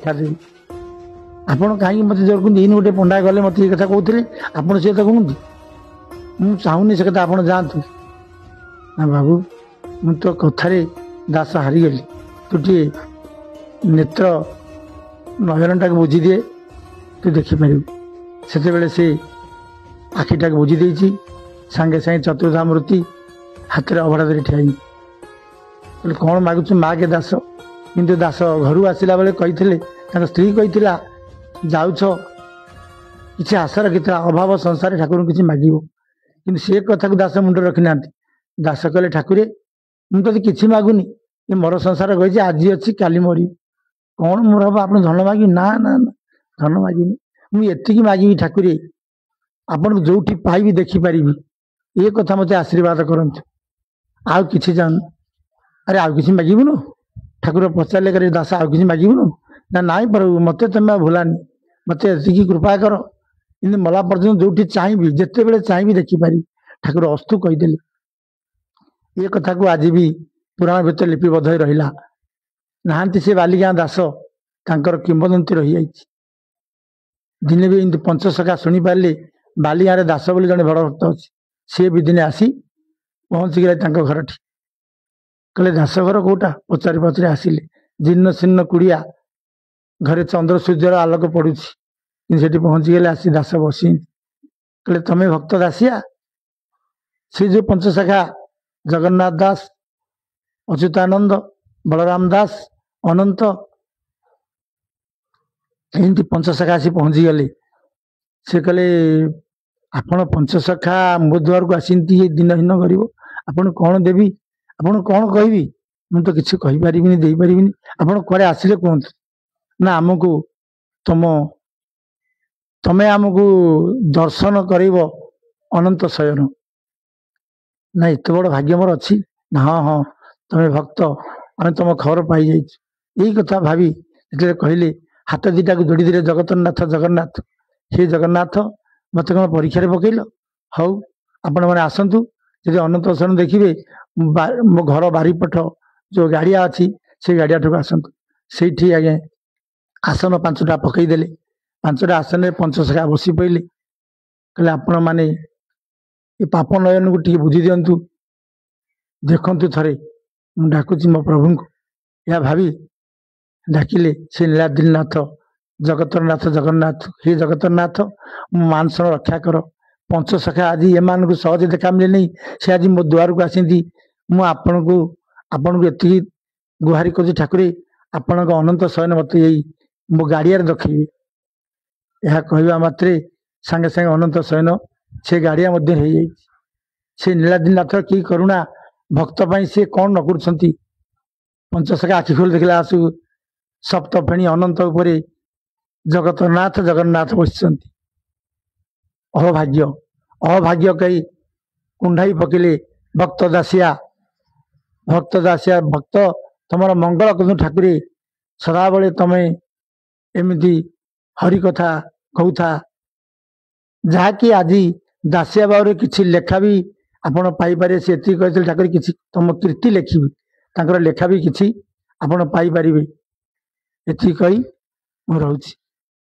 छाड़ी आपण कहीं मत जरूर इन गोटे पंडा गले मत ये कथा कहते आप सी कथा कहते मुझे चाहूनी से कथा आप जातु ना बाबू मु तो कथार दास हारीगली तू टे नेत्र नयनटा बुझी दिए तू देखिपार से से आखिटा बुझी दे सांगे सांगे चतुर्धा मूर्ति हाथ में अभड़ा धरी ठिया बोले कौन मागुच मागे दास किंतु दास घर आसला बेले कही स्त्री कही जाऊछ किसी आशा रखी अभाव संसार ठाकुर किसी मागिब कि से कथा को दास मुंड रखी ना दास कहले ठाकुरे मुझे किसी मागुनी ये मोर संसार कही आज अच्छी काली मरी कौन मोर हम आप धन मागि ना ना ना धन मागिनी मुझे मागिबी ठाकुरे आपन जो पाइबी देखिपारि ये कथा मत आशीर्वाद करंतु आउ किसी जान अरे आउ किसी मागिबुनु ठाकुर पचारे करे दास आउ किसी मागिबुनु ना नाई प्रभु मत तुम भूलानी मत एति कृपा कर इन मला पर्यटन जो चाहिए जिते बड़े चाहिए देखिपारि ठाकुर अस्तु कहीदेले ये कथा को आज भी पुराण भितर लिपिबद्ध रहा नहांती से बालिगाँ दास तांकर किंवदंती रही जाइए दिने भी इमती पंचसखा शुणी पारे बालिगाँ दास बोली जड़े बड़ भक्त अच्छी सी भी दिने आसी पहुँची गए घर ठी कहले दास घर कौटा पचारि पचारि आसिले जीर्ण शीर्ण कुड़िया घरे चंद्र सूर्यर आलोक पड़ुछि से पहुँची गले आसी दास बसी कहले तमें भक्त दासिया से जो पंचसखा जगन्नाथ दास अच्युतानंद बलराम दास अनंत एमती पंचसखा आसी पहुँची गले से कहले आपण पंचसखा मो द्वार को आसी दिनहीन कर आपन कौन देवी आपन कौन कहबी मुझे तो किसी कहीपरि दे पारि आपड़ कुआड़े आसिले कहतु ना आमको तुम तमें आमको दर्शन कर अनंत शयन ना एत बड़ भाग्य मोर अच्छी ना हाँ हाँ तुम्हें भक्त आम तुम खबर पाई यही कथा भावी जो कहले हाथ दीटा को जोड़ी दे जगतनाथ जगन्नाथ हे जगन्नाथ मत कौन परीक्षा पकईल हौ आपण मैंने आसतु जब अनंत शयन देखिए मो घर बारीपट जो गाड़िया अच्छी से गाड़िया ठूक आसतु से आगे आसन पांचटा पकईदे पांचटा आसन पंचसखा बसी पड़े कहले आपण मैंने ये पाप नयन को टी बुझी दिंतु देखु थे मुझे डाकुची मो प्रभु को यह भावी डाकिले से नीलाद्रीनाथ जगतरनाथ जगन्नाथ हे जगतरनाथ मानसन रक्षा कर पंचसखा आज एम सहज देखा मिले नहीं से आज मो द्वार को आसी मुझे आपण को एति गुहारी कर ठाकुरे आपण अनंत शयन मत यही मो गाड़िया देखिए यह कहवा मात्रे सांगे सांगे अनंत शयन से गाड़िया मध्य हो जाए से नीलाद्रीनाथ कि करुणा भक्त से कौन न कर पंचसखा आखि खोल देखला आसु सप्त फेणी अनंत उपरे जगतनाथ जगन्नाथ बस अभाग्य अभाग्य कही कुंडाई पकेले भक्त दासिया भक्त तुम मंगल कर ठाकुरे सदाबले तमें एमती हरि कथा कहूथा जहाँकि आज दासिया बाबू किसी लेखा भी आपण पाइपर से कहते ठाकुर किसी तुम कीर्ति लेखिबी तांकर लेखा भी किसी आपण पाइपर एति कही मु रहूची।